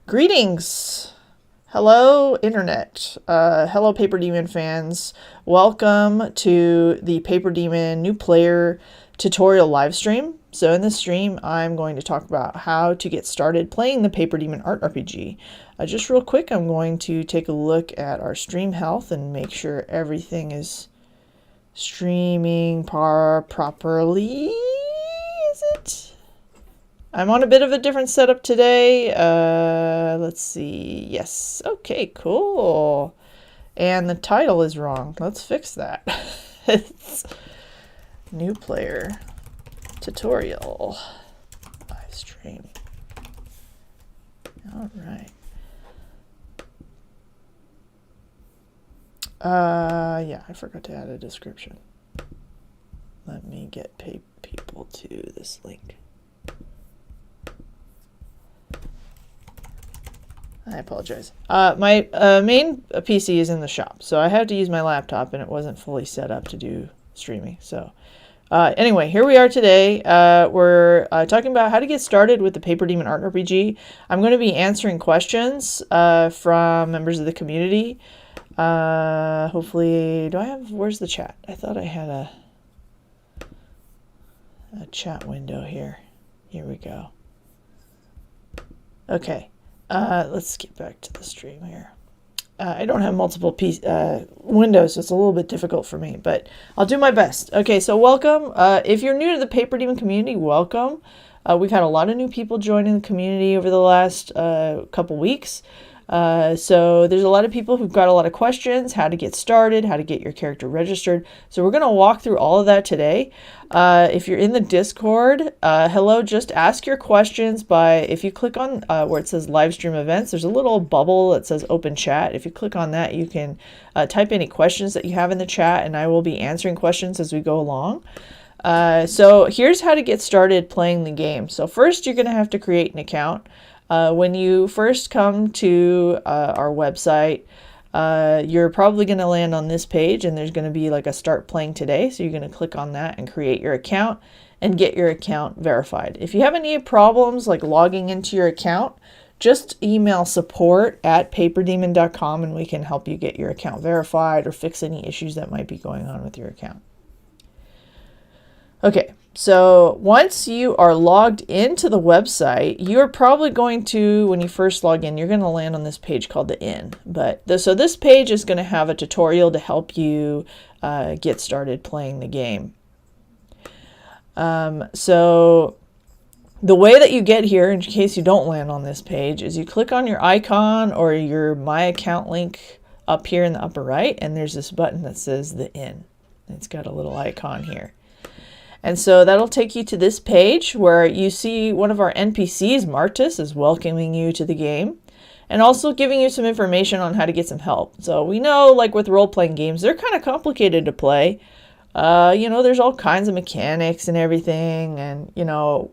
Greetings! Hello, Internet. Hello, PaperDemon fans. Welcome to the PaperDemon new player tutorial live stream. So in this stream, I'm going to talk about how to get started playing the PaperDemon Art RPG. Just real quick, I'm going to take a look at our stream health and make sure everything is streaming properly. Is it? I'm on a bit of a different setup today. Let's see. Yes. Okay, cool. And the title is wrong. Let's fix that. It's new player tutorial live stream. All right. Yeah, I forgot to add a description. Let me get people to this link. I apologize. My main PC is in the shop, so I had to use my laptop, and it wasn't fully set up to do streaming. So anyway, here we are today. We're talking about how to get started with the PaperDemon Art RPG. I'm going to be answering questions from members of the community. Hopefully, where's the chat? I thought I had a chat window here. Here we go. Okay. Let's get back to the stream here. I don't have multiple windows, so it's a little bit difficult for me, but I'll do my best. Okay, so welcome. If you're new to the PaperDemon community, welcome. We've had a lot of new people joining the community over the last couple weeks. So there's a lot of people who've got a lot of questions, how to get started, how to get your character registered. So we're going to walk through all of that today. If you're in the Discord, hello, just ask your questions if you click on where it says Livestream events, there's a little bubble that says open chat. If you click on that, you can type any questions that you have in the chat, and I will be answering questions as we go along. So here's how to get started playing the game. So first, you're going to have to create an account. When you first come to our website, you're probably going to land on this page, and there's going to be like a start playing today. So you're going to click on that and create your account and get your account verified. If you have any problems like logging into your account, just email support@paperdemon.com and we can help you get your account verified or fix any issues that might be going on with your account. Okay. So once you are logged into the website, you're probably going to, when you first log in, you're going to land on this page called the In. So this page is going to have a tutorial to help you get started playing the game. So the way that you get here, in case you don't land on this page, is you click on your icon or your My Account link up here in the upper right, and there's this button that says the In. It's got a little icon here. And so that'll take you to this page where you see one of our NPCs, Martis, is welcoming you to the game and also giving you some information on how to get some help. So we know, like with role-playing games, they're kind of complicated to play. There's all kinds of mechanics and everything. And,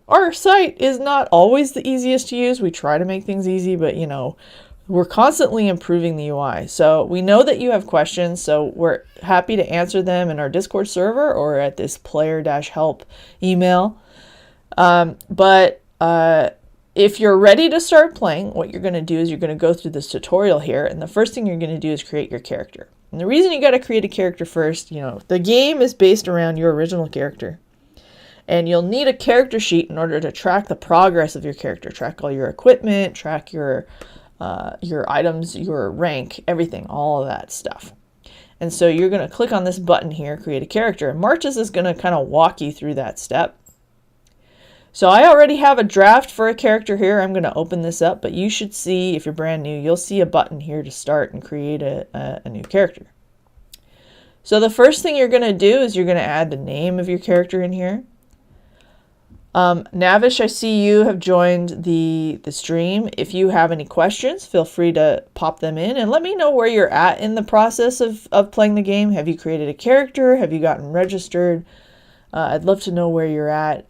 our site is not always the easiest to use. We try to make things easy, but, we're constantly improving the UI. So we know that you have questions, so we're happy to answer them in our Discord server or at this player-help email. But if you're ready to start playing, what you're going to do is you're going to go through this tutorial here, and the first thing you're going to do is create your character. And the reason you got to create a character first, the game is based around your original character. And you'll need a character sheet in order to track the progress of your character, track all your equipment, track your items, your rank, everything, all of that stuff. And so you're going to click on this button here, create a character, and Martis is going to kind of walk you through that step. So I already have a draft for a character here. I'm going to open this up, but you should see, if you're brand new, you'll see a button here to start and create a new character. So the first thing you're going to do is you're going to add the name of your character in here. Navish, I see you have joined the stream. If you have any questions, feel free to pop them in and let me know where you're at in the process of playing the game. Have you created a character? Have you gotten registered? I'd love to know where you're at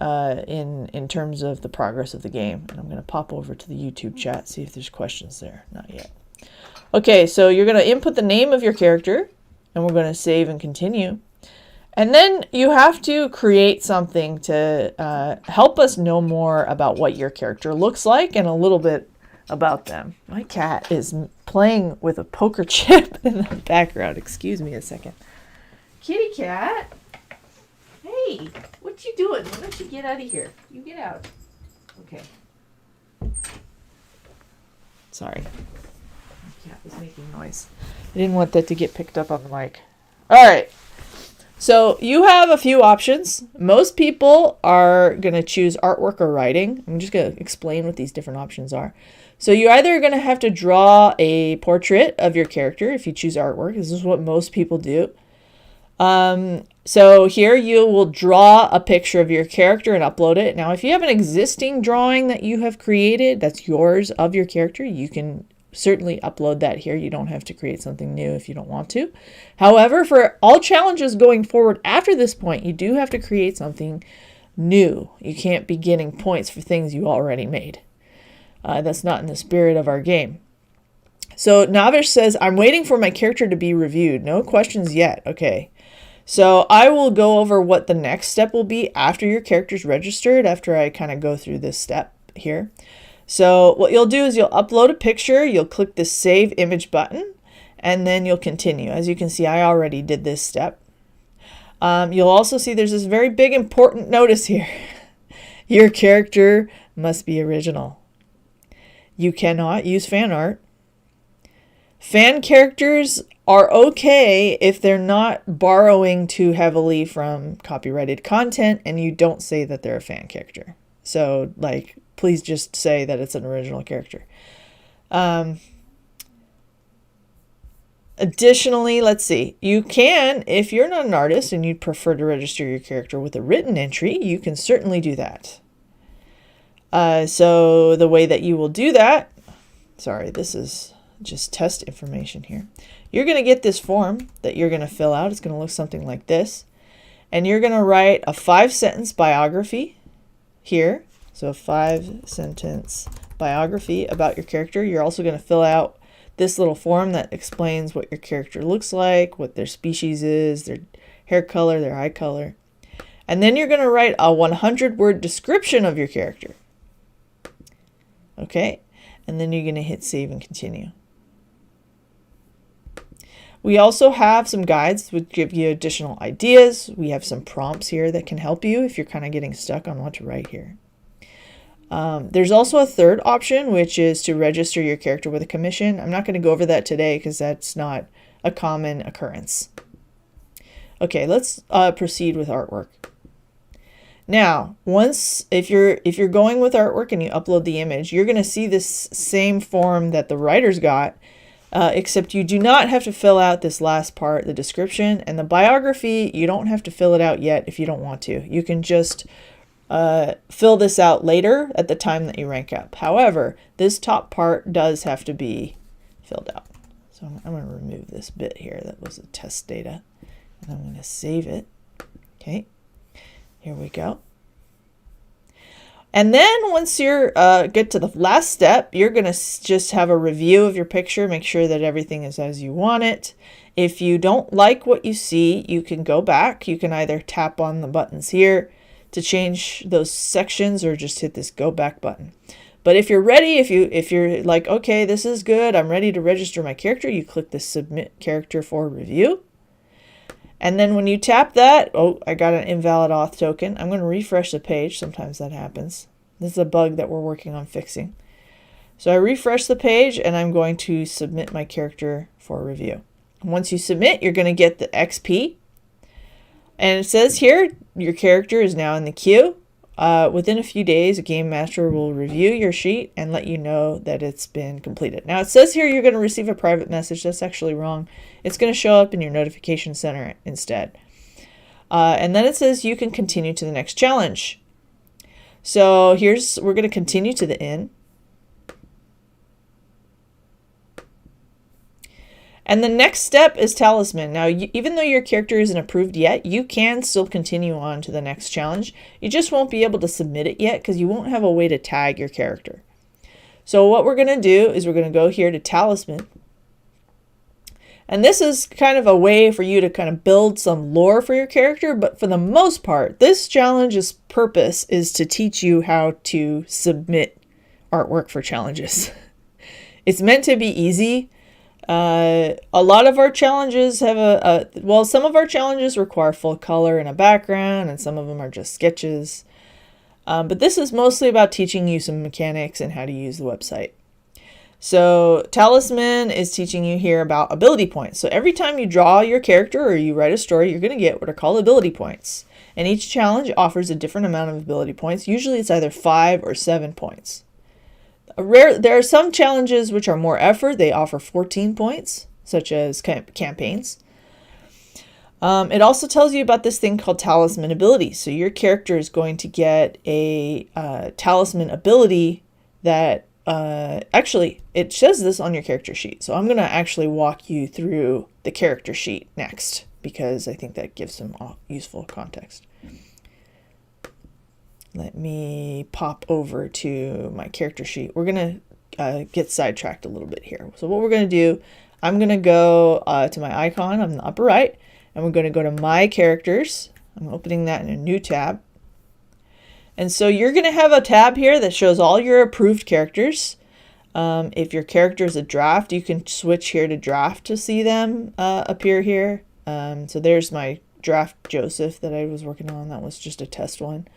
in terms of the progress of the game. And I'm going to pop over to the YouTube chat, see if there's questions there. Not yet. Okay, so you're going to input the name of your character, and we're going to save and continue. And then you have to create something to help us know more about what your character looks like and a little bit about them. My cat is playing with a poker chip in the background. Excuse me a second. Kitty cat. Hey, what you doing? Why don't you get out of here? You get out. Okay. Sorry. My cat was making noise. I didn't want that to get picked up on the mic. All right. So you have a few options. Most people are going to choose artwork or writing. I'm just going to explain what these different options are. So you're either going to have to draw a portrait of your character if you choose artwork. This is what most people do. So here you will draw a picture of your character and upload it. Now, if you have an existing drawing that you have created that's yours of your character, you can certainly upload that here. You don't have to create something new if you don't want to. However, for all challenges going forward after this point, you do have to create something new. You can't be getting points for things you already made. That's not in the spirit of our game. So Navish says, I'm waiting for my character to be reviewed. No questions yet. Okay. So I will go over what the next step will be after your character's registered, after I kind of go through this step here. So what you'll do is you'll upload a picture, you'll click the Save Image button, and then you'll continue. As you can see, I already did this step. You'll also see there's this very big important notice here. Your character must be original. You cannot use fan art. Fan characters are okay if they're not borrowing too heavily from copyrighted content and you don't say that they're a fan character. So, like, please just say that it's an original character. Additionally, let's see. You can, if you're not an artist and you'd prefer to register your character with a written entry, you can certainly do that. So the way that you will do that, sorry, this is just test information here. You're going to get this form that you're going to fill out. It's going to look something like this. And you're going to write a 5-sentence biography here. So a 5-sentence biography about your character. You're also going to fill out this little form that explains what your character looks like, what their species is, their hair color, their eye color. And then you're going to write a 100-word description of your character. Okay, and then you're going to hit save and continue. We also have some guides that would give you additional ideas. We have some prompts here that can help you if you're kind of getting stuck on what to write here. There's also a third option, which is to register your character with a commission. I'm not going to go over that today because that's not a common occurrence. Okay, let's proceed with artwork. Now, if you're going with artwork and you upload the image, you're going to see this same form that the writers got, except you do not have to fill out this last part, the description, and the biography, you don't have to fill it out yet if you don't want to. You can just fill this out later at the time that you rank up. However, this top part does have to be filled out. So I'm going to remove this bit here that was the test data, and I'm going to save it. Okay. Here we go. And then once you're get to the last step, you're going to just have a review of your picture, make sure that everything is as you want it. If you don't like what you see, you can go back. You can either tap on the buttons here to change those sections or just hit this go back button. But if you're ready, if you're like, okay, this is good, I'm ready to register my character, you click the submit character for review. And then when you tap that, oh, I got an invalid auth token. I'm going to refresh the page. Sometimes that happens. This is a bug that we're working on fixing. So I refresh the page and I'm going to submit my character for review. Once you submit, you're going to get the XP. And it says here, your character is now in the queue. Within a few days, a game master will review your sheet and let you know that it's been completed. Now it says here you're going to receive a private message. That's actually wrong. It's going to show up in your notification center instead. And then it says you can continue to the next challenge. So we're going to continue to the end. And the next step is talisman. Now, even though your character isn't approved yet, you can still continue on to the next challenge. You just won't be able to submit it yet because you won't have a way to tag your character. So what we're going to do is we're going to go here to talisman. And this is kind of a way for you to kind of build some lore for your character. But for the most part, this challenge's purpose is to teach you how to submit artwork for challenges. It's meant to be easy. A lot of our challenges have well, some of our challenges require full color and a background, and some of them are just sketches. But this is mostly about teaching you some mechanics and how to use the website. So Talisman is teaching you here about ability points. So every time you draw your character or you write a story, you're going to get what are called ability points. And each challenge offers a different amount of ability points. Usually it's either 5 or 7 points. There are some challenges which are more effort. They offer 14 points, such as campaigns. It also tells you about this thing called talisman ability. So your character is going to get a talisman ability that actually, it says this on your character sheet. So I'm going to actually walk you through the character sheet next, because I think that gives some useful context. Let me pop over to my character sheet. We're going to get sidetracked a little bit here. So what we're going to do, I'm going to go to my icon on the upper right, and we're going to go to My Characters. I'm opening that in a new tab. And so you're going to have a tab here that shows all your approved characters. If your character is a draft, you can switch here to draft to see them appear here. So there's my draft Joseph that I was working on. That was just a test one.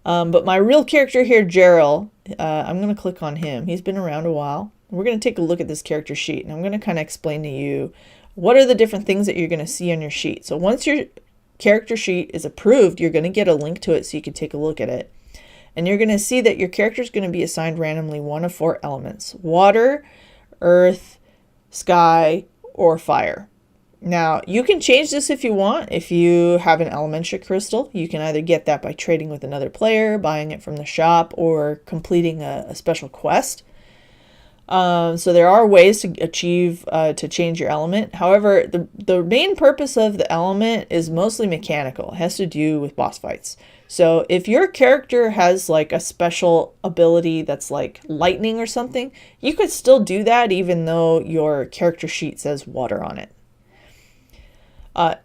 But my real character here, Gerald, I'm going to click on him. He's been around a while. We're going to take a look at this character sheet, and I'm going to kind of explain to you what are the different things that you're going to see on your sheet. So once your character sheet is approved, you're going to get a link to it so you can take a look at it. And you're going to see that your character is going to be assigned randomly one of 4 elements: water, earth, sky, or fire. Now, you can change this if you want. If you have an elemental crystal, you can either get that by trading with another player, buying it from the shop, or completing a special quest. So there are ways to achieve, to change your element. However, the main purpose of the element is mostly mechanical. It has to do with boss fights. So if your character has like a special ability that's like lightning or something, you could still do that even though your character sheet says water on it.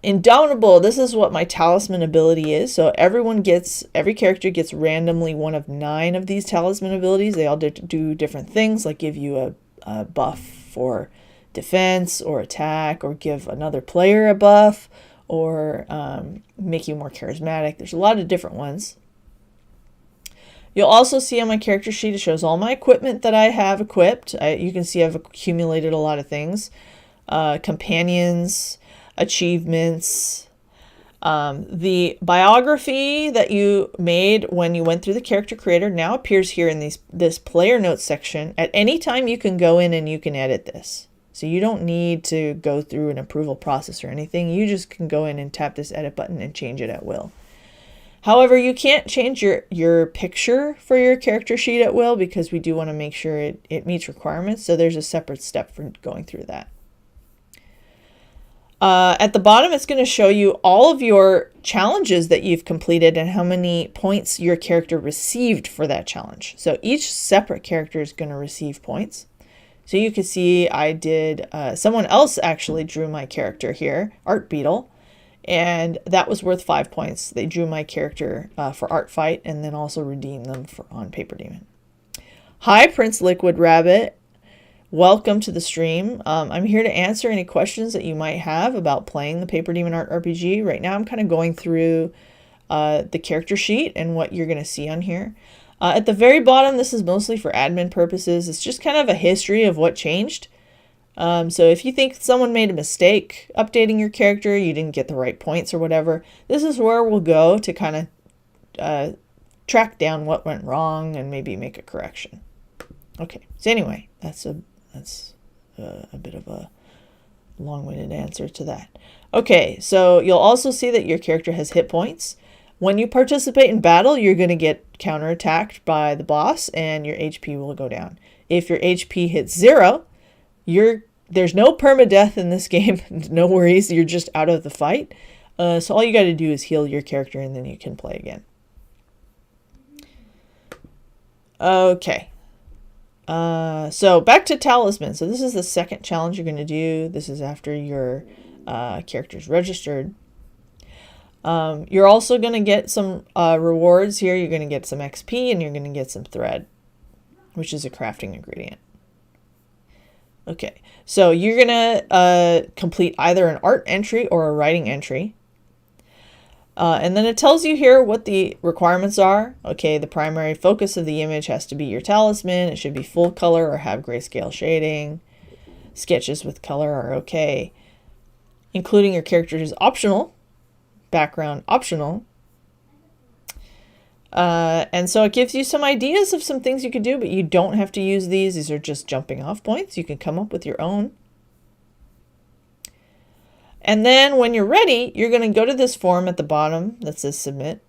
Indomitable, this is what my talisman ability is. So every character gets randomly one of 9 of these talisman abilities. They all do different things, like give you a buff for defense or attack, or give another player a buff, or make you more charismatic. There's a lot of different ones. You'll also see on my character sheet, it shows all my equipment that I have equipped. You can see I've accumulated a lot of things. Companions, achievements, the biography that you made when you went through the character creator now appears here in this player notes section. At any time you can go in and you can edit this. So you don't need to go through an approval process or anything. You just can go in and tap this edit button and change it at will. However, you can't change your picture for your character sheet at will, because we do want to make sure it meets requirements. So there's a separate step for going through that. At the bottom, it's going to show you all of your challenges that you've completed and how many points your character received for that challenge. So each separate character is going to receive points. So you can see I did, someone else actually drew my character here, Art Beetle, and that was worth 5 points. They drew my character for Art Fight and then also redeemed them on PaperDemon. Hi, Prince Liquid Rabbit. Welcome to the stream. I'm here to answer any questions that you might have about playing the PaperDemon Art RPG. Right now I'm kind of going through the character sheet and what you're going to see on here. At the very bottom, this is mostly for admin purposes. It's just kind of a history of what changed. So if you think someone made a mistake updating your character, you didn't get the right points or whatever, this is where we'll go to kind of track down what went wrong and maybe make a correction. Okay, so anyway, that's a bit of a long-winded answer to that. Okay, so you'll also see that your character has hit points. When you participate in battle, you're going to get counterattacked by the boss and your HP will go down. If your HP hits 0, there's no permadeath in this game. No worries, you're just out of the fight. So all you got to do is heal your character and then you can play again. Okay. So back to talisman. So this is the second challenge you're going to do. This is after your character's registered. You're also going to get some rewards here. You're going to get some XP and you're going to get some thread, which is a crafting ingredient. Okay, so you're gonna complete either an art entry or a writing entry. And then it tells you here what the requirements are. Okay, the primary focus of the image has to be your talisman. It should be full color or have grayscale shading. Sketches with color are okay. Including your character is optional. Background optional. And so it gives you some ideas of some things you could do, but you don't have to use these. These are just jumping off points. You can come up with your own. And then when you're ready, you're going to go to this form at the bottom that says submit.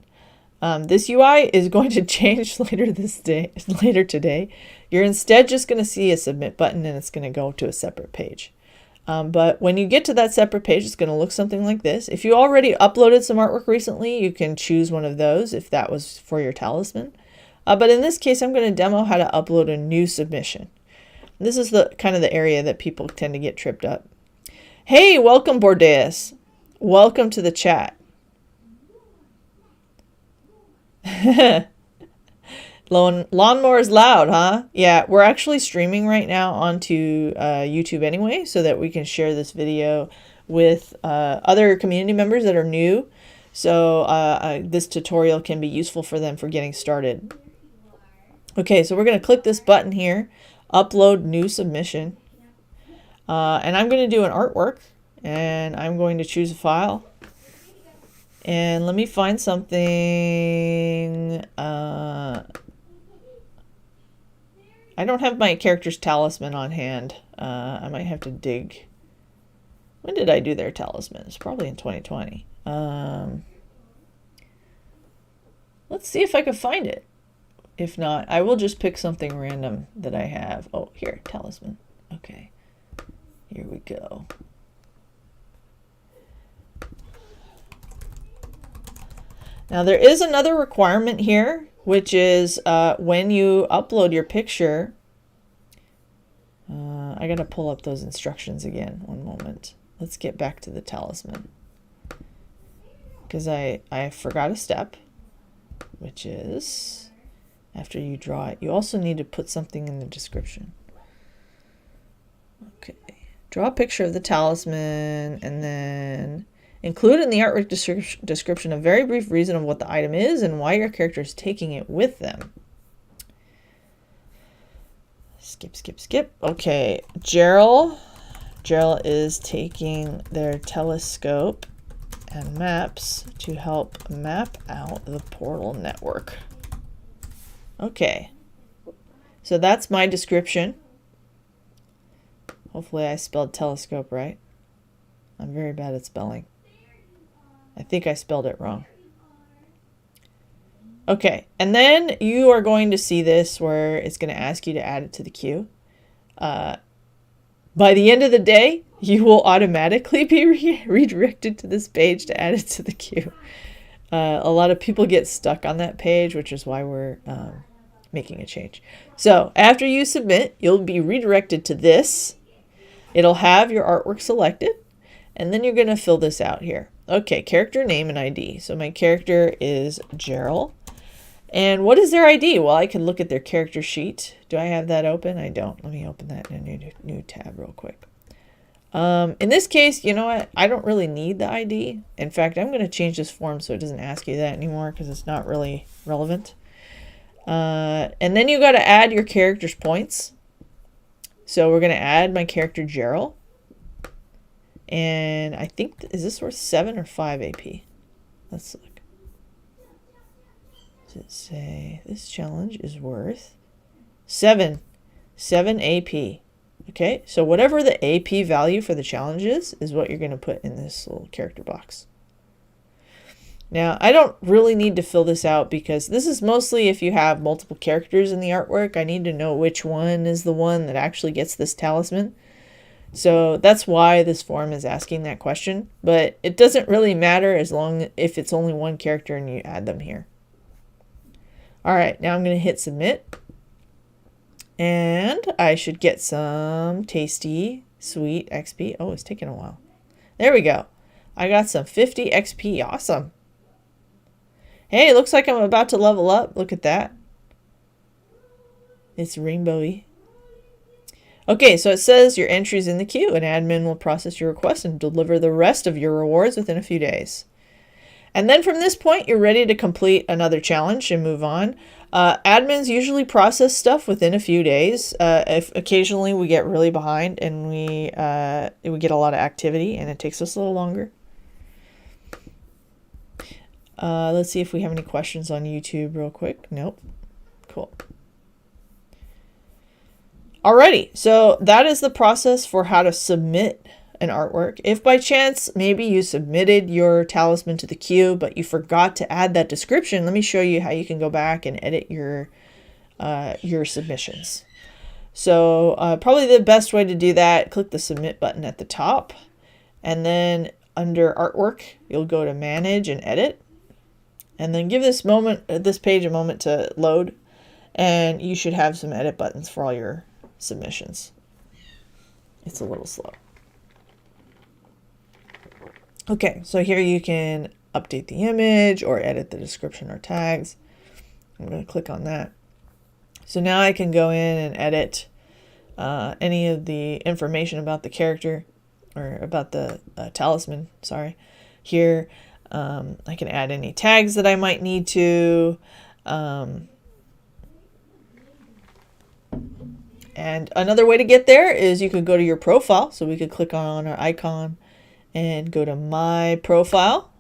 This UI is going to change later today. You're instead just going to see a submit button and it's going to go to a separate page. But when you get to that separate page, it's going to look something like this. If you already uploaded some artwork recently, you can choose one of those if that was for your talisman. But in this case, I'm going to demo how to upload a new submission. This is the kind of the area that people tend to get tripped up. Hey, welcome, Bordeus. Welcome to the chat. Lawnmower is loud, huh? Yeah, we're actually streaming right now onto YouTube anyway, so that we can share this video with other community members that are new. So this tutorial can be useful for them for getting started. Okay, so we're going to click this button here, upload new submission. And I'm going to do an artwork, and I'm going to choose a file. And let me find something. I don't have my character's talisman on hand. I might have to dig. When did I do their talisman? It's probably in 2020. Let's see if I can find it. If not, I will just pick something random that I have. Oh, here, talisman. Okay. Here we go. Now there is another requirement here, which is when you upload your picture. I gotta pull up those instructions again. One moment. Let's get back to the talisman. Because I forgot a step, which is after you draw it, you also need to put something in the description. Okay. Draw a picture of the talisman and then include in the artwork description a very brief reason of what the item is and why your character is taking it with them. Skip, skip, skip. Okay, Gerald is taking their telescope and maps to help map out the portal network. Okay, so that's my description. Hopefully I spelled telescope right. I'm very bad at spelling. I think I spelled it wrong. Okay, and then you are going to see this where it's going to ask you to add it to the queue. By the end of the day, you will automatically be redirected to this page to add it to the queue. A lot of people get stuck on that page, which is why we're making a change. So after you submit, you'll be redirected to this. It'll have your artwork selected, and then you're going to fill this out here. Okay, character name and ID. So my character is Gerald. And what is their ID? Well, I can look at their character sheet. Do I have that open? I don't. Let me open that in a new tab real quick. In this case, you know what? I don't really need the ID. In fact, I'm going to change this form so it doesn't ask you that anymore because it's not really relevant. And then you got to add your character's points. So we're going to add my character Gerald. And I think, is this worth 7 or 5 AP? Let's look. Does it say this challenge is worth 7 AP? Okay, so whatever the AP value for the challenge is what you're going to put in this little character box. Now, I don't really need to fill this out because this is mostly if you have multiple characters in the artwork. I need to know which one is the one that actually gets this talisman. So that's why this form is asking that question. But it doesn't really matter as long if it's only one character and you add them here. All right, now I'm going to hit submit. And I should get some tasty, sweet XP. Oh, it's taking a while. There we go. I got some 50 XP. Awesome. Hey, it looks like I'm about to level up. Look at that. It's rainbowy. Okay, so it says your entry's in the queue, and admin will process your request and deliver the rest of your rewards within a few days. And then from this point, you're ready to complete another challenge and move on. Admins usually process stuff within a few days. If occasionally we get really behind and we get a lot of activity and it takes us a little longer. Let's see if we have any questions on YouTube real quick. Nope. Cool. Alrighty, so that is the process for how to submit an artwork. If by chance maybe you submitted your talisman to the queue but you forgot to add that description, let me show you how you can go back and edit your submissions. So probably the best way to do that, click the submit button at the top, and then under artwork you'll go to manage and edit, and then give this page a moment to load, and you should have some edit buttons for all your submissions. It's a little slow. Okay, so here you can update the image or edit the description or tags. I'm going to click on that. So now I can go in and edit any of the information about the character, or about the talisman, sorry. Here, I can add any tags that I might need to. And another way to get there is you could go to your profile. So we could click on our icon and go to my profile,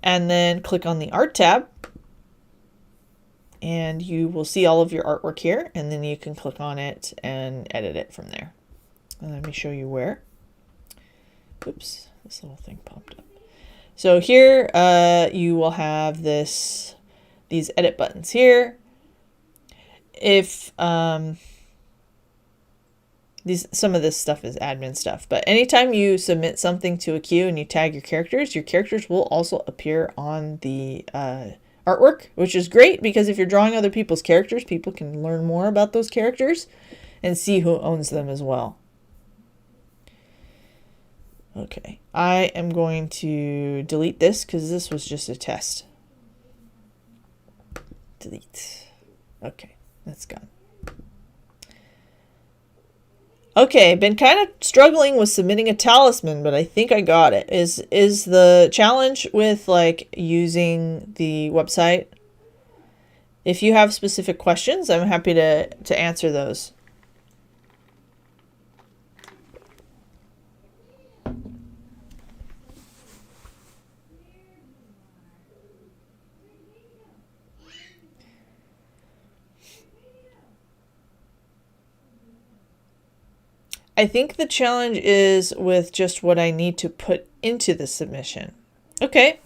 and then click on the art tab, and you will see all of your artwork here, and then you can click on it and edit it from there. And let me show you where. Oops, this little thing popped up. So here you will have these edit buttons here. If some of this stuff is admin stuff, but anytime you submit something to a queue and you tag your characters will also appear on the artwork, which is great because if you're drawing other people's characters, people can learn more about those characters and see who owns them as well. Okay, I am going to delete this because this was just a test. Delete. Okay, that's gone. Okay, been kind of struggling with submitting a talisman, but I think I got it. Is the challenge with like using the website? If you have specific questions, I'm happy to answer those. I think the challenge is with just what I need to put into the submission. Okay,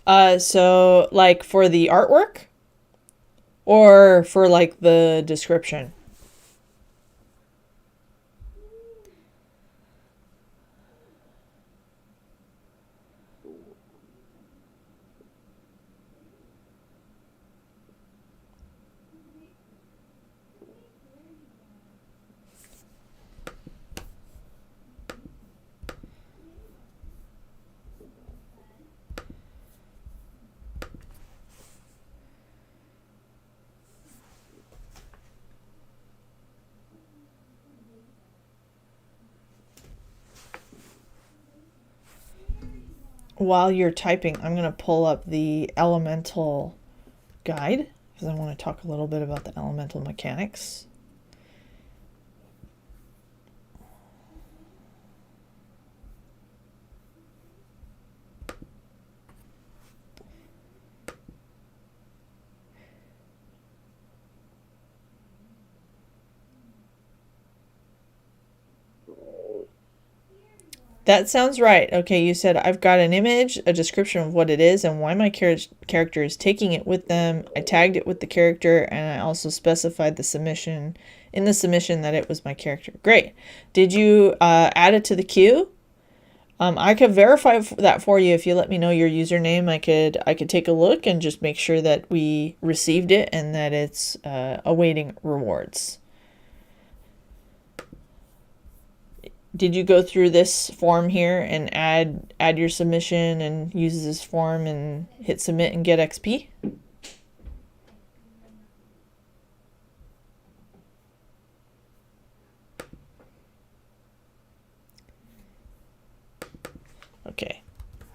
so like for the artwork or for like the description? While you're typing, I'm going to pull up the elemental guide because I want to talk a little bit about the elemental mechanics. That sounds right. Okay, you said I've got an image, a description of what it is, and why my character is taking it with them. I tagged it with the character, and I also specified the submission that it was my character. Great. Did you add it to the queue? I could verify that for you if you let me know your username. I could take a look and just make sure that we received it and that it's awaiting rewards. Did you go through this form here and add your submission and use this form and hit submit and get XP? Okay,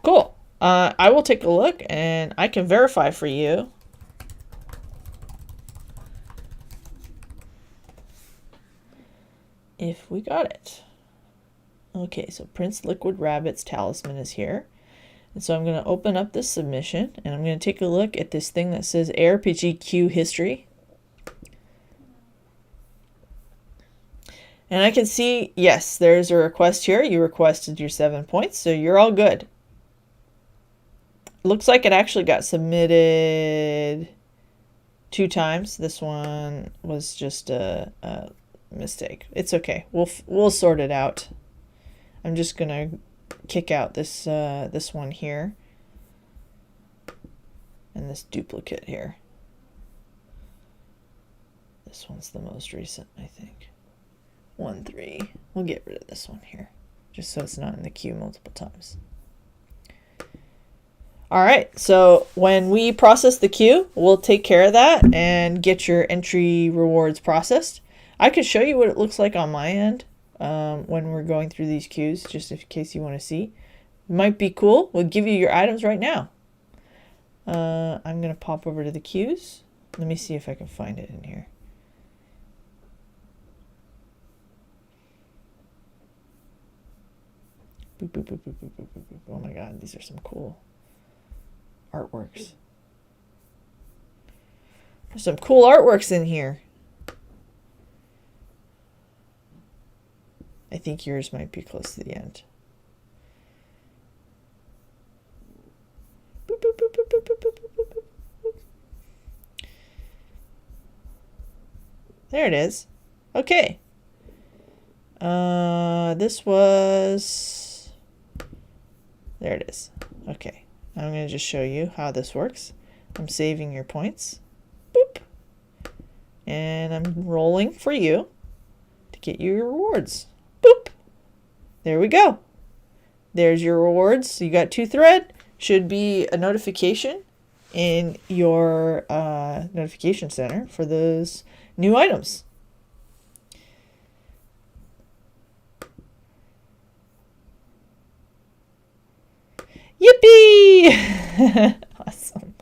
cool. I will take a look and I can verify for you. If we got it. Okay, so Prince Liquid Rabbit's talisman is here. And so I'm going to open up this submission and I'm going to take a look at this thing that says ARPG queue history. And I can see, yes, there's a request here. You requested your 7 points, so you're all good. Looks like it actually got submitted 2 times. This one was just a mistake. It's okay. We'll sort it out. I'm just gonna kick out this this one here and this duplicate here. This one's the most recent, I think. 1-3. We'll get rid of this one here, just so it's not in the queue multiple times. All right, so when we process the queue, we'll take care of that and get your entry rewards processed. I could show you what it looks like on my end when we're going through these queues, just in case you want to see. It might be cool. We'll give you your items right now. I'm going to pop over to the queues. Let me see if I can find it in here. Boop, boop, boop, boop, boop, boop, boop, boop. Oh my god, these are some cool artworks. There's some cool artworks in here. I think yours might be close to the end. Boop, boop, boop, boop, boop, boop, boop, boop, boop. There it is. Okay. This was... There it is. Okay. I'm going to just show you how this works. I'm saving your points. Boop. And I'm rolling for you to get you your rewards. Boop. There we go. There's your rewards. You got 2 thread. Should be a notification in your notification center for those new items. Yippee! Awesome.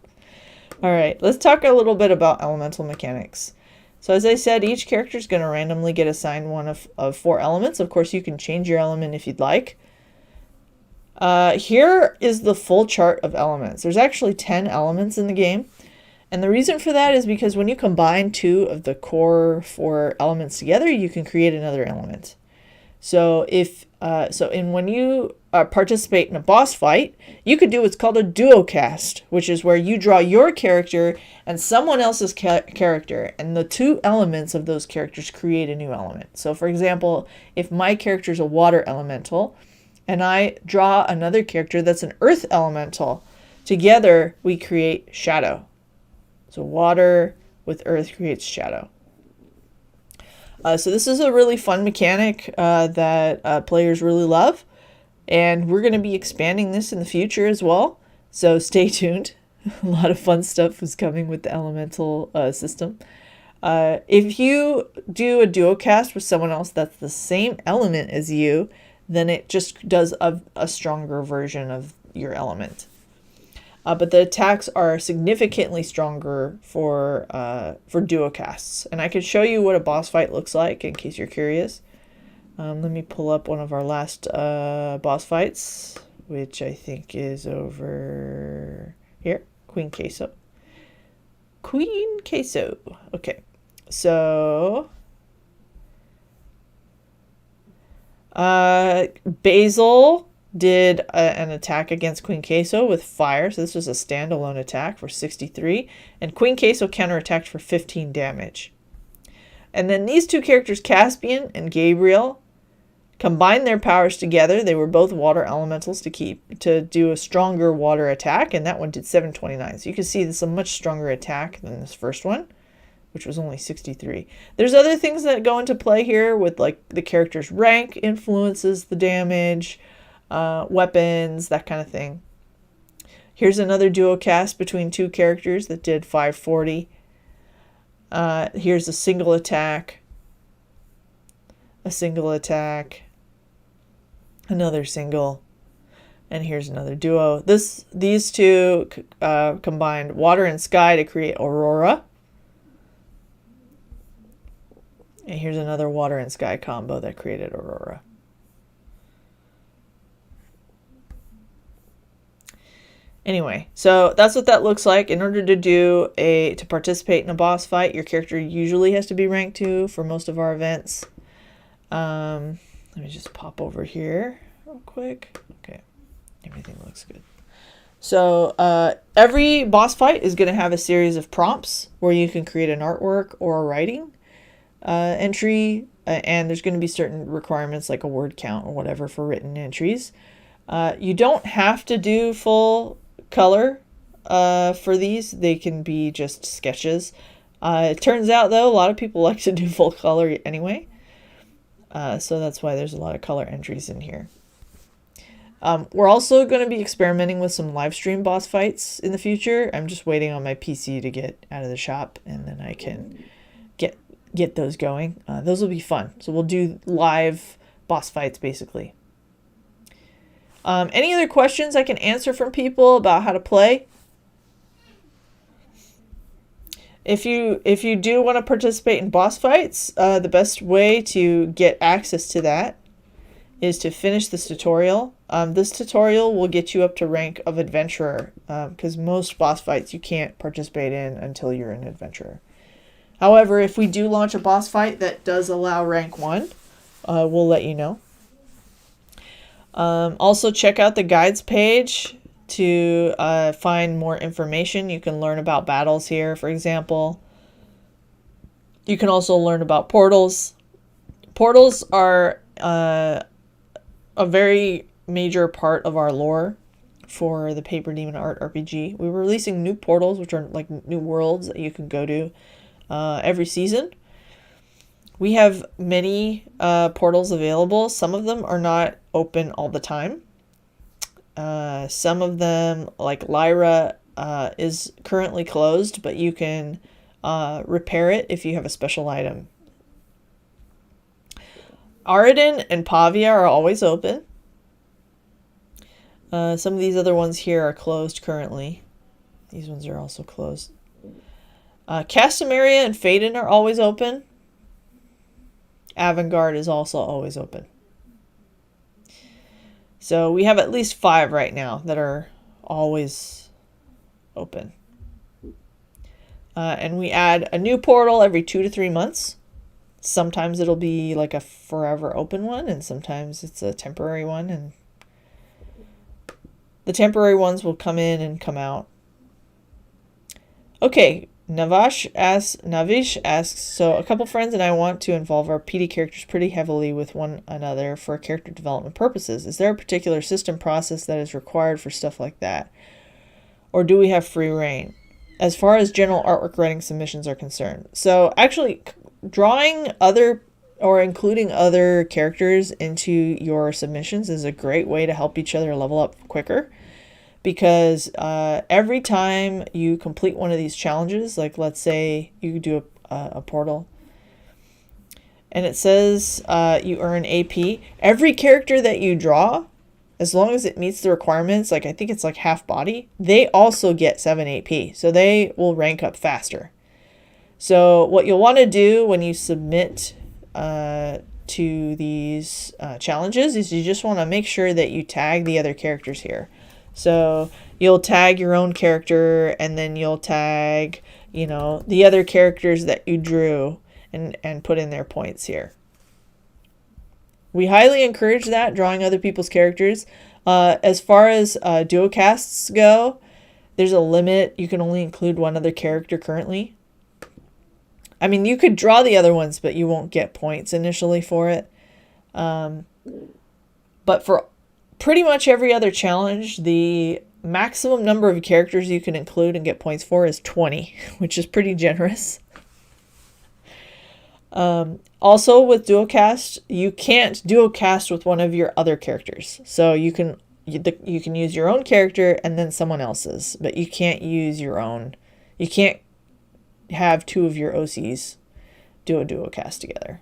All right, let's talk a little bit about elemental mechanics. So as I said, each character is going to randomly get assigned one of 4 elements. Of course, you can change your element if you'd like. Here is the full chart of elements. There's actually 10 elements in the game. And the reason for that is because when you combine 2 of the core 4 elements together, you can create another element. So when you participate in a boss fight, you could do what's called a duo cast, which is where you draw your character and someone else's character, and the 2 elements of those characters create a new element. So for example, if my character is a water elemental and I draw another character that's an earth elemental, together we create shadow. So water with earth creates shadow. So this is a really fun mechanic that players really love. And we're going to be expanding this in the future as well. So stay tuned. A lot of fun stuff is coming with the elemental system. If you do a duo cast with someone else that's the same element as you, then it just does a stronger version of your element. But the attacks are significantly stronger for duo casts. And I can show you what a boss fight looks like in case you're curious. Let me pull up one of our last boss fights, which I think is over here. Queen Queso. Queen Queso. Okay. So Basil did an attack against Queen Queso with fire. So this was a standalone attack for 63. And Queen Queso counterattacked for 15 damage. And then these 2 characters, Caspian and Gabriel, combined their powers together. They were both water elementals to do a stronger water attack. And that one did 729. So you can see this is a much stronger attack than this first one, which was only 63. There's other things that go into play here with like the character's rank influences the damage. Weapons, that kind of thing. Here's another duo cast between 2 characters that did 540. Here's a single attack, another single, And here's another duo. These two combined water and sky to create Aurora. And here's another water and sky combo that created Aurora. Anyway, so that's what that looks like. In order to participate in a boss fight, your character usually has to be rank 2 for most of our events. Let me just pop over here real quick. Okay, everything looks good. So every boss fight is going to have a series of prompts where you can create an artwork or a writing entry, and there's going to be certain requirements like a word count or whatever for written entries. You don't have to do full color for these. They can be just sketches. It turns out, though, a lot of people like to do full color anyway. So that's why there's a lot of color entries in here. We're also going to be experimenting with some live stream boss fights in the future. I'm just waiting on my PC to get out of the shop, and then I can get those going. Those will be fun. So we'll do live boss fights, basically. Any other questions I can answer from people about how to play? If you do want to participate in boss fights, the best way to get access to that is to finish this tutorial. This tutorial will get you up to rank of adventurer, because most boss fights you can't participate in until you're an adventurer. However, if we do launch a boss fight that does allow rank 1, we'll let you know. Also, check out the guides page to find more information. You can learn about battles here, for example. You can also learn about portals. Portals are a very major part of our lore for the PaperDemon Art RPG. We're releasing new portals, which are like new worlds that you can go to every season. We have many portals available. Some of them are not open all the time. Some of them, like Lyra, is currently closed, but you can repair it if you have a special item. Aridin and Pavia are always open. Some of these other ones here are closed currently. These ones are also closed. Castamaria and Phaedon are always open. Avantgarde is also always open. So we have at least 5 right now that are always open. And we add a new portal every 2 to 3 months. Sometimes it'll be like a forever open one, and sometimes it's a temporary one. And the temporary ones will come in and come out. Okay, Navish asks, so a couple friends and I want to involve our PD characters pretty heavily with one another for character development purposes. Is there a particular system process that is required for stuff like that? Or do we have free reign as far as general artwork writing submissions are concerned? So actually, drawing other or including other characters into your submissions is a great way to help each other level up quicker. Because every time you complete one of these challenges, like let's say you do a portal, and it says you earn AP, every character that you draw, as long as it meets the requirements, like I think it's like half body, they also get 7 AP. So they will rank up faster. So what you'll want to do when you submit to these challenges is you just want to make sure that you tag the other characters here. So you'll tag your own character, and then you'll tag, the other characters that you drew and put in their points here. We highly encourage that, drawing other people's characters. As far as duocasts go, there's a limit. You can only include one other character currently. I mean, you could draw the other ones, but you won't get points initially for it. But for pretty much every other challenge, the maximum number of characters you can include and get points for is 20, which is pretty generous. Also with duocast, you can't duocast with one of your other characters. So you can use your own character and then someone else's, but you can't use your own. You can't have 2 of your OCs do a duocast together.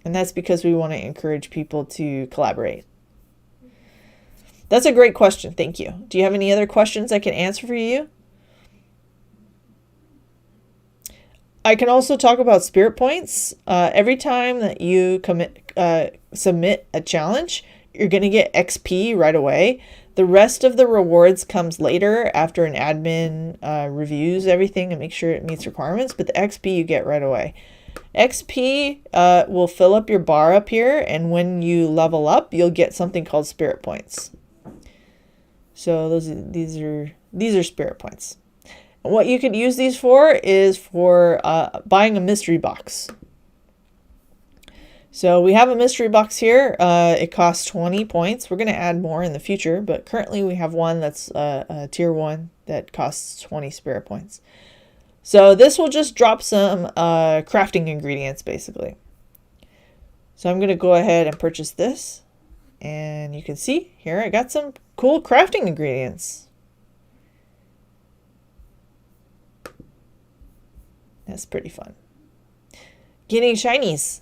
And that's because we want to encourage people to collaborate. That's a great question. Thank you. Do you have any other questions I can answer for you? I can also talk about spirit points. Every time that you submit a challenge, you're going to get XP right away. The rest of the rewards comes later after an admin reviews everything and makes sure it meets requirements, but the XP you get right away. XP will fill up your bar up here, and when you level up, you'll get something called spirit points. So these are spirit points. And what you could use these for is for buying a mystery box. So we have a mystery box here. It costs 20 points. We're going to add more in the future, but currently we have one that's a tier 1 that costs 20 spirit points. So this will just drop some crafting ingredients, basically. So I'm going to go ahead and purchase this. And you can see here I got some cool crafting ingredients. That's pretty fun. Getting shinies.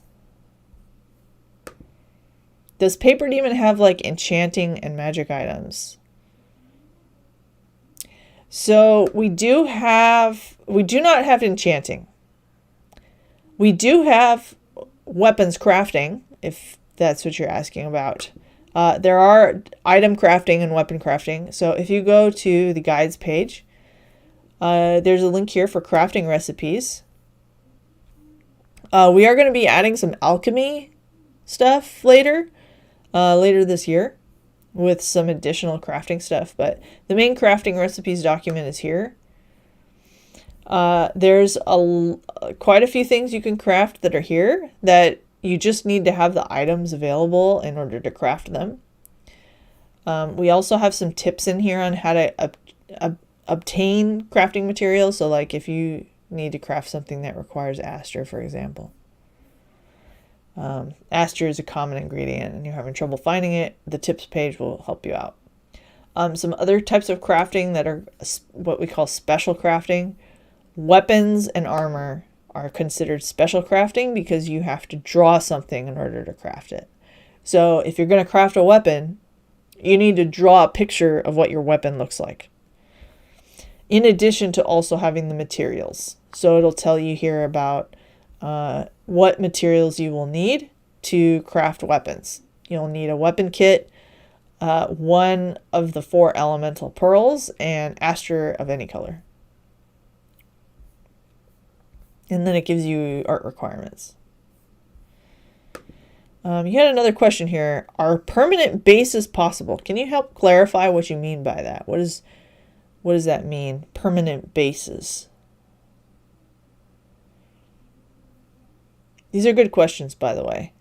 Does PaperDemon have like enchanting and magic items? So we do not have enchanting. We do have weapons crafting, if that's what you're asking about. There are item crafting and weapon crafting. So if you go to the guides page, there's a link here for crafting recipes. We are going to be adding some alchemy stuff later this year with some additional crafting stuff, but the main crafting recipes document is here. There's quite a few things you can craft that are here that you just need to have the items available in order to craft them. We also have some tips in here on how to obtain crafting materials. So like if you need to craft something that requires aster, for example. Aster is a common ingredient and you're having trouble finding it, the tips page will help you out. Some other types of crafting that are what we call special crafting. Weapons and armor are considered special crafting because you have to draw something in order to craft it. So if you're going to craft a weapon, you need to draw a picture of what your weapon looks like. In addition to also having the materials. So it'll tell you here about what materials you will need to craft weapons. You'll need a weapon kit, one of the 4 elemental pearls, and aster of any color. And then it gives you art requirements. You had another question here. Are permanent bases possible? Can you help clarify what you mean by that? What does that mean? Permanent bases. These are good questions, by the way.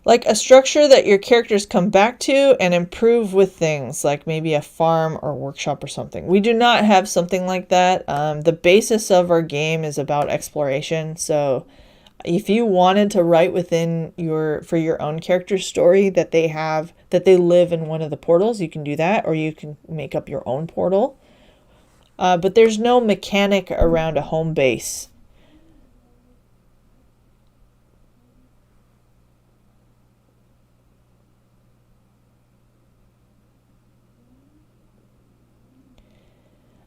Like a structure that your characters come back to and improve with things, like maybe a farm or workshop or something. We do not have something like that. The basis of our game is about exploration. So if you wanted to write within for your own character's story that they live in one of the portals, you can do that, or you can make up your own portal. But there's no mechanic around a home base.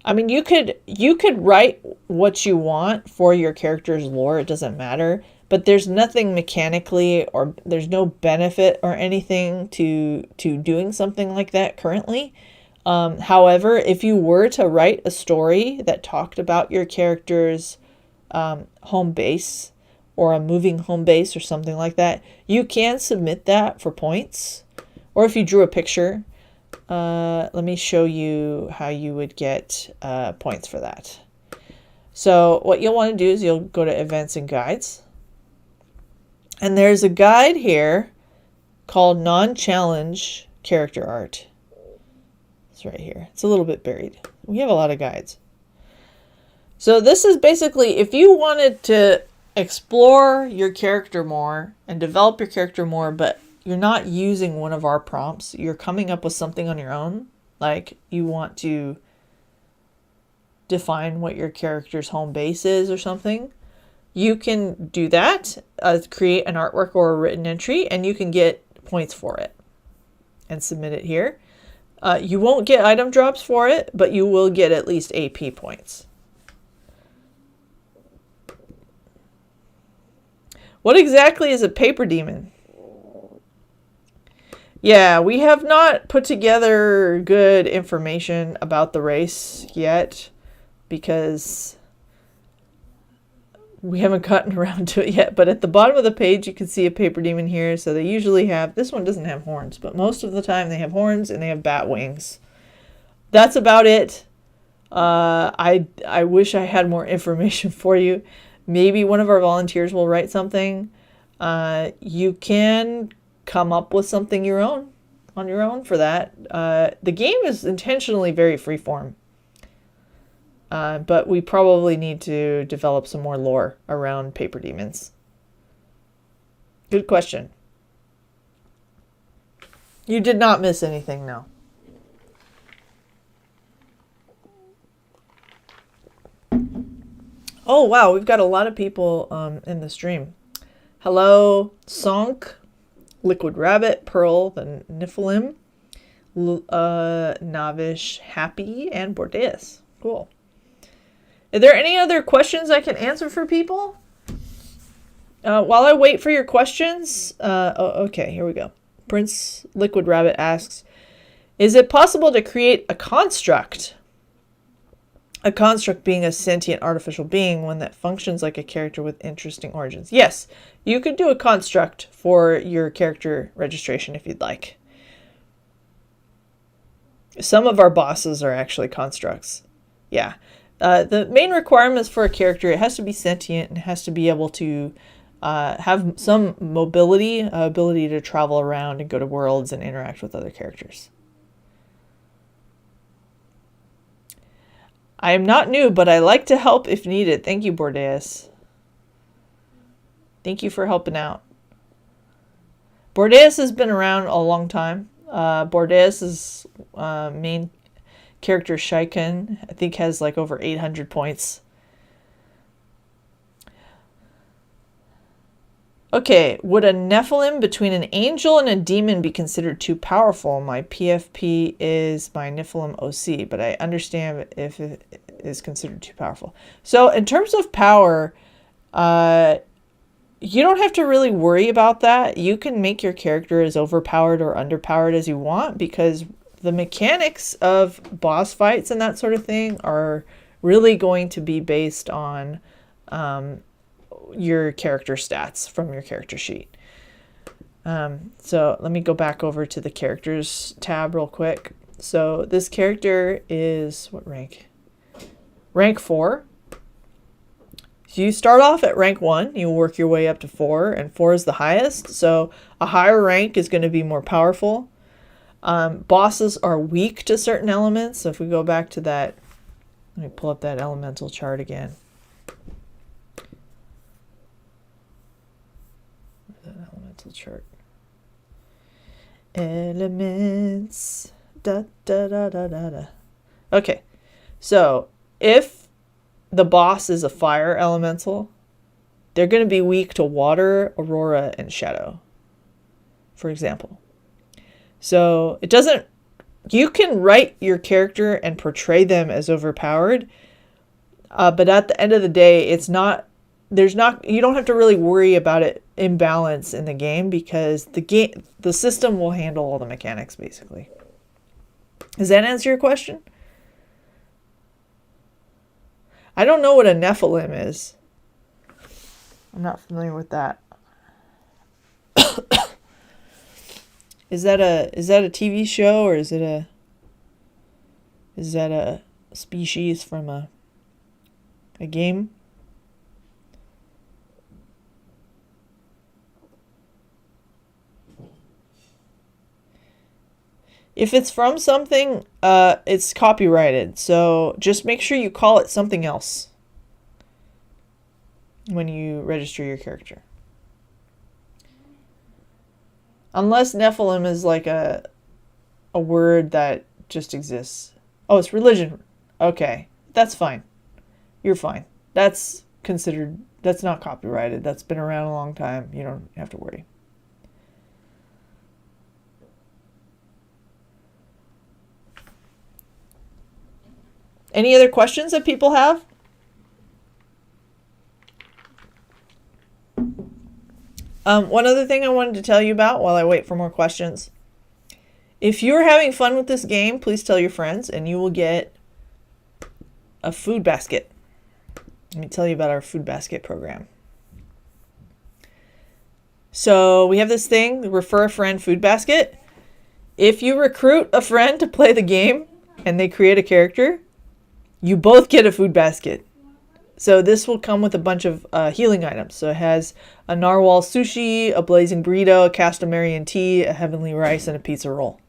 I mean, you could write what you want for your character's lore. It doesn't matter, but there's nothing mechanically, or there's no benefit or anything to doing something like that currently. However, if you were to write a story that talked about your character's home base or a moving home base or something like that, you can submit that for points. Or if you drew a picture. Let me show you how you would get points for that. So what you'll want to do is you'll go to events and guides. And there's a guide here called non-challenge character art. It's right here. It's a little bit buried. We have a lot of guides. So this is basically if you wanted to explore your character more and develop your character more, but you're not using one of our prompts. You're coming up with something on your own. Like you want to define what your character's home base is or something. You can do that, create an artwork or a written entry, and you can get points for it and submit it here. You won't get item drops for it, but you will get at least AP points. What exactly is a paper demon? Yeah, we have not put together good information about the race yet because we haven't gotten around to it yet. But at the bottom of the page, you can see a paper demon here. So they usually have, this one doesn't have horns, but most of the time they have horns and they have bat wings. That's about it. I wish I had more information for you. Maybe one of our volunteers will write something. You can come up with something on your own for that. The game is intentionally very freeform. But we probably need to develop some more lore around paper demons. Good question. You did not miss anything, no. Oh, wow. We've got a lot of people in the stream. Hello, Sonk, Liquid Rabbit, Pearl, the Niflheim, Navish, Happy, and Bordeus. Cool. Are there any other questions I can answer for people? While I wait for your questions, okay, here we go. Prince Liquid Rabbit asks, is it possible to create a construct? A construct being a sentient artificial being, one that functions like a character with interesting origins. Yes, you could do a construct for your character registration if you'd like. Some of our bosses are actually constructs. Yeah. The main requirements for a character, it has to be sentient and has to be able to have some mobility, ability to travel around and go to worlds and interact with other characters. I am not new, but I like to help if needed. Thank you, Bordeus. Thank you for helping out. Bordeus has been around a long time. Bordeus' main character, Shaiken, I think has like over 800 points. Okay, would a Nephilim between an angel and a demon be considered too powerful? My PFP is my Nephilim OC, but I understand if it is considered too powerful. So in terms of power, you don't have to really worry about that. You can make your character as overpowered or underpowered as you want because the mechanics of boss fights and that sort of thing are really going to be based on your character stats from your character sheet. So let me go back over to the characters tab real quick. So this character is what rank? Rank 4. So you start off at rank 1, you work your way up to 4, and 4 is the highest. So a higher rank is going to be more powerful. Bosses are weak to certain elements. So if we go back to that, let me pull up that elemental chart again. Chart. Elements. Da, da, da, da, da, da. Okay. So if the boss is a fire elemental, they're going to be weak to water, aurora, and shadow, for example. So it doesn't, you can write your character and portray them as overpowered, but at the end of the day, it's not, you don't have to really worry about it imbalance in the game because the system will handle all the mechanics basically. Does that answer your question? I don't know what a Nephilim is. I'm not familiar with that. Is that a TV show or is that a species from a game? If it's from something, it's copyrighted. So just make sure you call it something else. when you register your character. Unless Nephilim is like a word that just exists. Oh, it's religion. Okay, that's fine. You're fine. That's considered, that's not copyrighted. That's been around a long time. You don't have to worry. Any other questions that people have? One other thing I wanted to tell you about while I wait for more questions. If you're having fun with this game, please tell your friends and you will get a food basket. Let me tell you about our food basket program. So we have this thing, the Refer a Friend food basket. If you recruit a friend to play the game and they create a character, you both get a food basket. So this will come with a bunch of healing items. So it has a narwhal sushi, a blazing burrito, a Castamarian tea, a heavenly rice, and a pizza roll.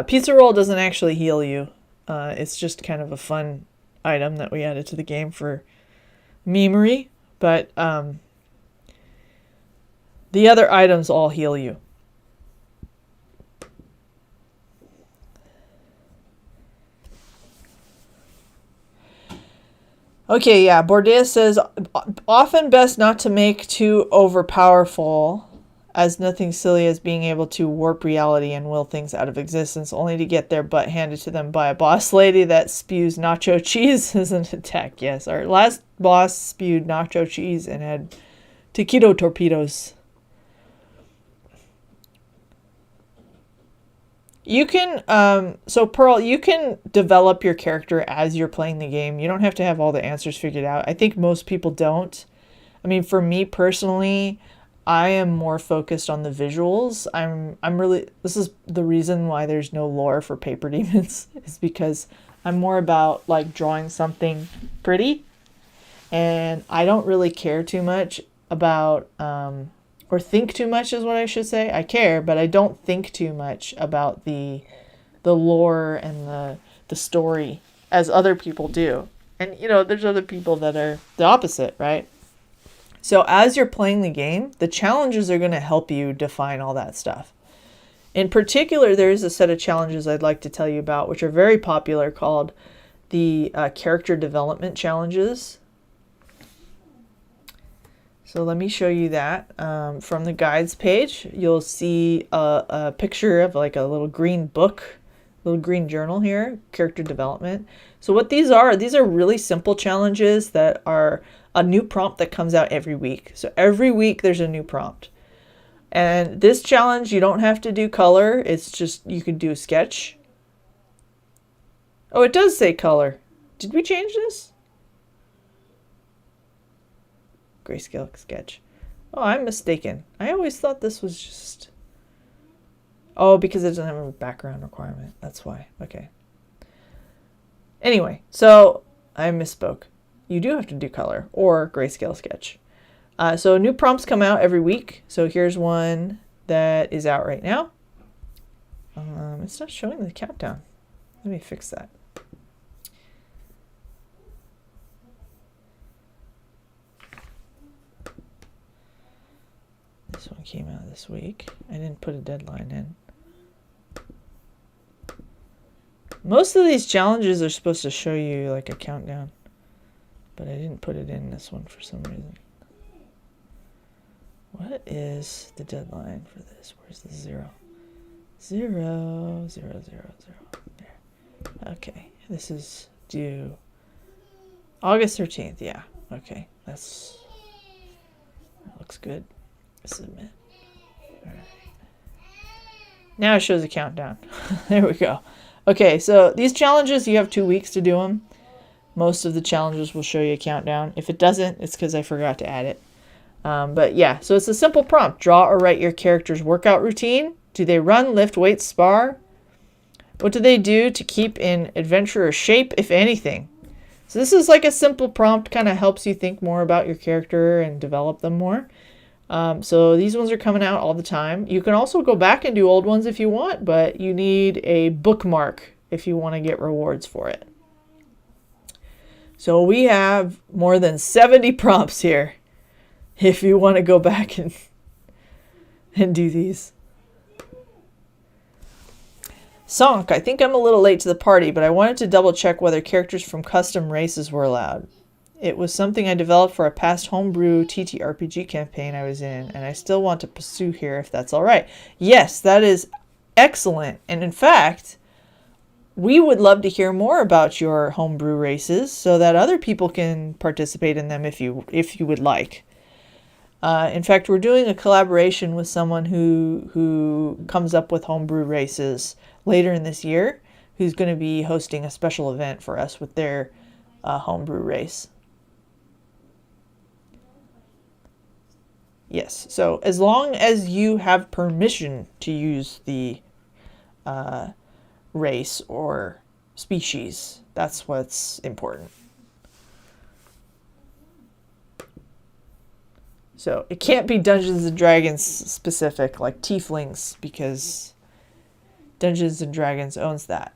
Pizza roll doesn't actually heal you. It's just kind of a fun item that we added to the game for memory. But the other items all heal you. Okay, yeah, Bordeaux says, often best not to make too overpowerful, as nothing silly as being able to warp reality and will things out of existence, only to get their butt handed to them by a boss lady that spews nacho cheese as an attack. Yes, our last boss spewed nacho cheese and had taquito torpedoes. You can, so Pearl, you can develop your character as you're playing the game. You don't have to have all the answers figured out. I think most people don't. I mean, for me personally, I am more focused on the visuals. I'm really, this is the reason why there's no lore for Paper Demons, is because I'm more about like drawing something pretty, and I don't really care too much about, or think too much is what I should say. I care, but I don't think too much about the lore and the story as other people do. And, you know, there's other people that are the opposite, right? So as you're playing the game, the challenges are going to help you define all that stuff. In particular, there is a set of challenges I'd like to tell you about, which are very popular, called the character development challenges. So let me show you that. From the guides page, you'll see a picture of like a little green book, little green journal here, character development. So what these are really simple challenges that are a new prompt that comes out every week. So every week there's a new prompt. And this challenge, you don't have to do color. It's just, you could do a sketch. Oh, it does say color. Did we change this? Grayscale sketch. Oh, I'm mistaken. I always thought this was just... Oh, because it doesn't have a background requirement. That's why. Okay. Anyway, so I misspoke. You do have to do color or grayscale sketch. So new prompts come out every week. So here's one that is out right now. It's not showing the countdown. Let me fix that. This one came out this week. I didn't put a deadline in. Most of these challenges are supposed to show you like a countdown, but I didn't put it in this one for some reason. What is the deadline for this? Where's the 0? 0, 0, 0, 0. There. Okay, this is due August 13th. Yeah, okay, that looks good. Submit. All right. Now it shows a countdown. There we go. Okay, so these challenges, you have 2 weeks to do them. Most of the challenges will show you a countdown. If it doesn't, it's because I forgot to add it. But yeah, so it's a simple prompt. Draw or write your character's workout routine. Do they run, lift weights, spar? What do they do to keep in adventurer shape, if anything? So this is like a simple prompt, kind of helps you think more about your character and develop them more. So these ones are coming out all the time. You can also go back and do old ones if you want, but you need a bookmark if you want to get rewards for it. So we have more than 70 prompts here if you want to go back and do these. Sonk, I think I'm a little late to the party, but I wanted to double check whether characters from custom races were allowed. It was something I developed for a past homebrew TTRPG campaign I was in, and I still want to pursue here if that's all right. Yes, that is excellent. And in fact, we would love to hear more about your homebrew races so that other people can participate in them if you would like. In fact, we're doing a collaboration with someone who comes up with homebrew races later in this year, who's going to be hosting a special event for us with their homebrew race. Yes, so as long as you have permission to use the race or species, that's what's important. So it can't be Dungeons and Dragons specific, like tieflings, because Dungeons and Dragons owns that.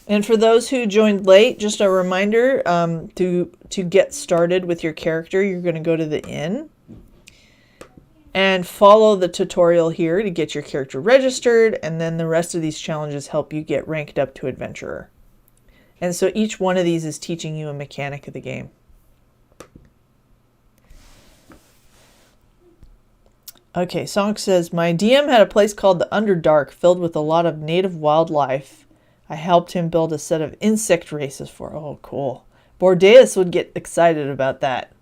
And for those who joined late, just a reminder, to get started with your character, you're going to go to the inn and follow the tutorial here to get your character registered, and then the rest of these challenges help you get ranked up to adventurer. And so each one of these is teaching you a mechanic of the game. Okay, Sonk says, my DM had a place called the Underdark filled with a lot of native wildlife. I helped him build a set of insect races for... Oh, cool. Bordeus would get excited about that.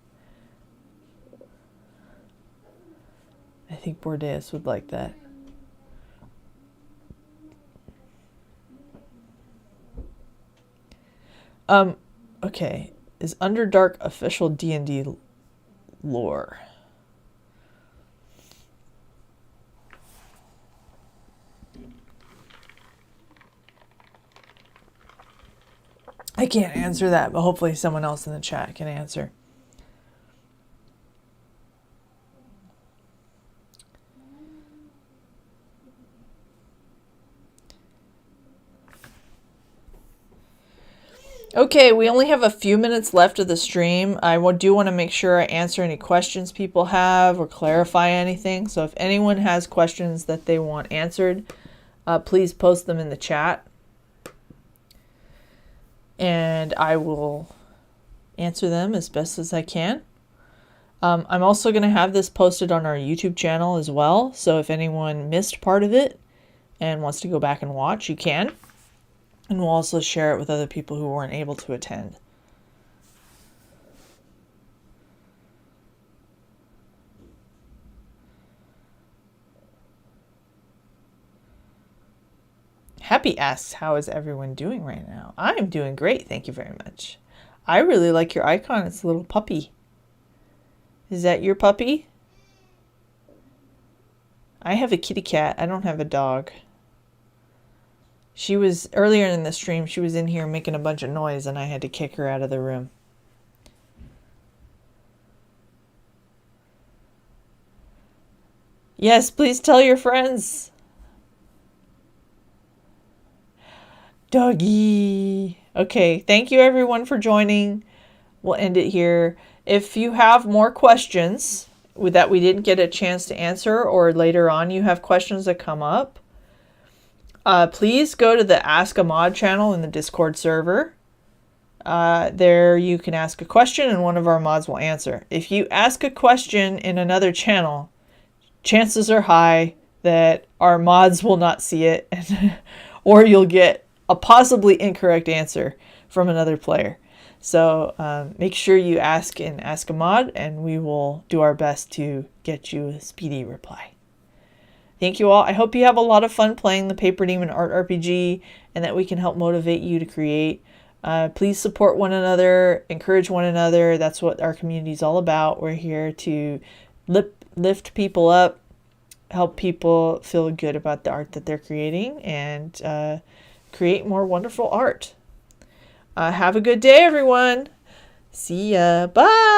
I think Bordeus would like that. Okay. Is Underdark official D&D lore? I can't answer that, but hopefully someone else in the chat can answer. Okay, we only have a few minutes left of the stream. I do want to make sure I answer any questions people have or clarify anything. So if anyone has questions that they want answered, please post them in the chat. And I will answer them as best as I can. I'm also going to have this posted on our YouTube channel as well. So if anyone missed part of it and wants to go back and watch, you can. And we'll also share it with other people who weren't able to attend. Happy asks, how is everyone doing right now? I'm doing great, thank you very much. I really like your icon. It's a little puppy. Is that your puppy? I have a kitty cat. I don't have a dog. She was, earlier in the stream, she was in here making a bunch of noise and I had to kick her out of the room. Yes, please tell your friends. Doggy. Okay, thank you everyone for joining. We'll end it here. If you have more questions that we didn't get a chance to answer, or later on you have questions that come up, please go to the Ask a Mod channel in the Discord server. There you can ask a question and one of our mods will answer. If you ask a question in another channel, chances are high that our mods will not see it, or you'll get a possibly incorrect answer from another player. So make sure you ask in Ask a Mod, and we will do our best to get you a speedy reply. Thank you all. I hope you have a lot of fun playing the PaperDemon Art RPG and that we can help motivate you to create. Please support one another, encourage one another. That's what our community is all about. We're here to lift people up, help people feel good about the art that they're creating, and create more wonderful art. Have a good day, everyone. See ya. Bye.